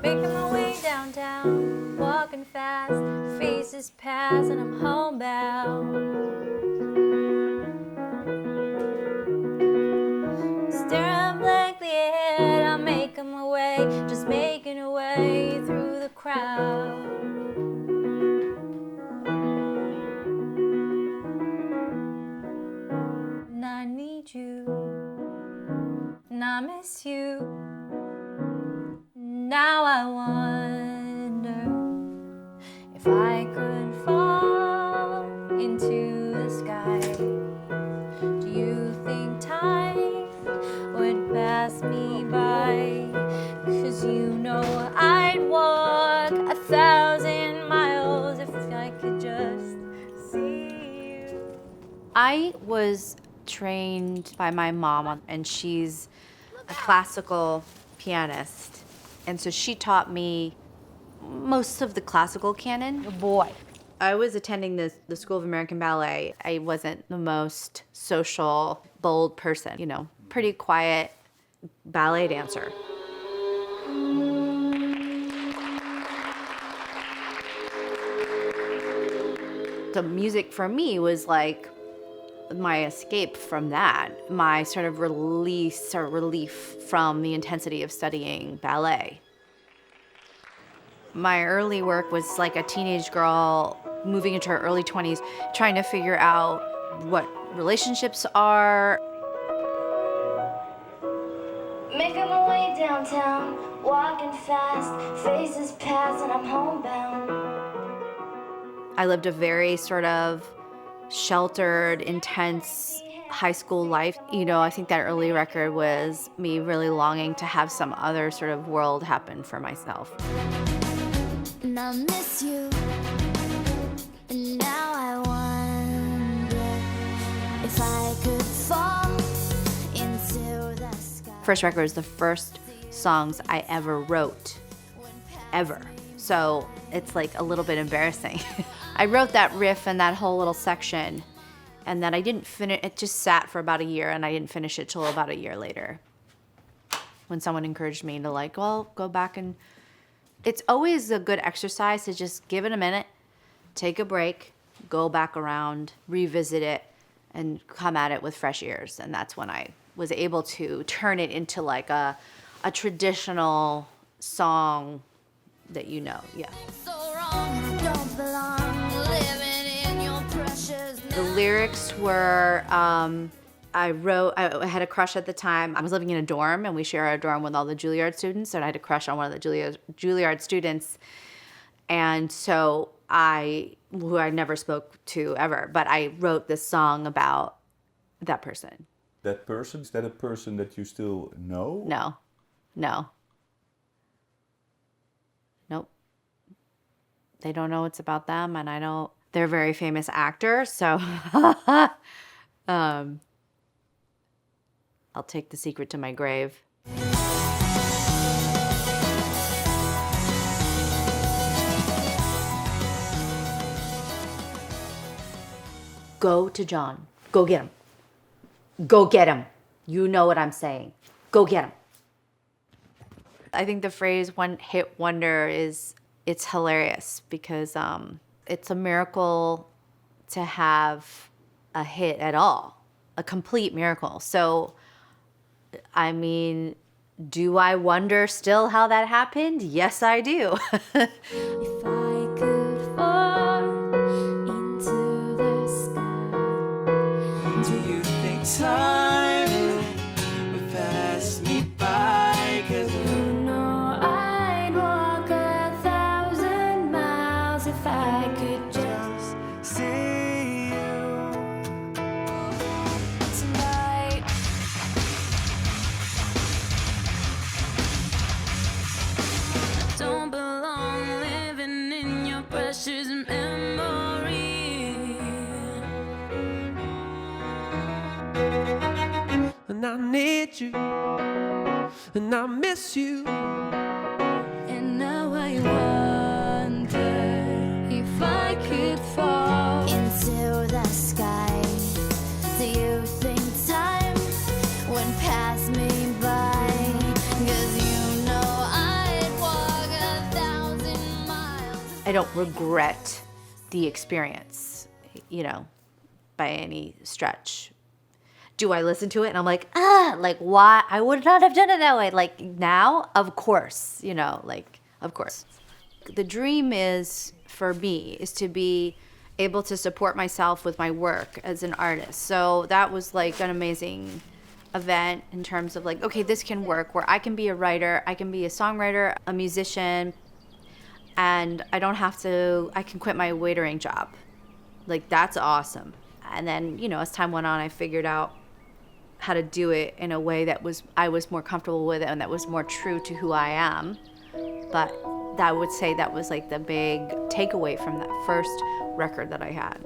Making my way downtown, walking fast, faces pass and I'm homebound. Staring blankly ahead, I'm making my way, just making a way through the crowd. And I need you, and I miss you. Now I wonder if I could fall into the sky. Do you think time would pass me by? 'Cause you know I'd walk 1,000 miles if I could just see you. I was trained by my mom, and she's a classical pianist. And so she taught me most of the classical canon. Oh boy. I was attending the School of American Ballet. I wasn't the most social, bold person, you know, pretty quiet ballet dancer. The music for me was like my escape from that, my sort of release or relief from the intensity of studying ballet. My early work was like a teenage girl moving into her early 20s, trying to figure out what relationships are. Making my way downtown, walking fast, faces pass and I'm homebound. I lived a very sort of sheltered, intense high school life. You know, I think that early record was me really longing to have some other sort of world happen for myself. And I miss you, and now I wonder if I could fall into the sky. First record was the first songs I ever wrote, ever. So it's like a little bit embarrassing. I wrote that riff and that whole little section, and then I didn't finish. It just sat for about a year, and I didn't finish it till about a year later, when someone encouraged me to like, well, go back. And it's always a good exercise to just give it a minute, take a break, go back around, revisit it, and come at it with fresh ears. And that's when I was able to turn it into like a traditional song that you know, yeah. So wrong, I don't belong, living in your precious. The lyrics were, I had a crush at the time. I was living in a dorm, and we share a dorm with all the Juilliard students, and I had a crush on one of the Juilliard students. And so who I never spoke to ever, but I wrote this song about that person. That person? Is that a person that you still know? No. Nope. They don't know it's about them, and I don't. They're a very famous actor, so I'll take the secret to my grave. Go to John. Go get him. Go get him. You know what I'm saying. Go get him. I think the phrase one hit wonder it's hilarious because it's a miracle to have a hit at all, a complete miracle. So, I mean, do I wonder still how that happened? Yes, I do. If I could fall into the sky. Do you think time would pass me by? 'Cause You know I'd walk 1,000 miles if I could just see you tonight. Don't belong living in your precious memory. and I need you, and I miss you. And now I wonder if I could could fall into the sky. Do you think time went past me by? 'Cause you know I'd walk 1,000 miles. I don't regret the experience, by any stretch. Do I listen to it and I'm like, why? I would not have done it that way. Like now, of course, of course. The dream is, for me, is to be able to support myself with my work as an artist. So that was like an amazing event in terms of like, okay, this can work where I can be a writer, I can be a songwriter, a musician, and I can quit my waitering job. Like, that's awesome. And then, as time went on, I figured out how to do it in a way that I was more comfortable with it and that was more true to who I am. But I would say that was like the big takeaway from that first record that I had.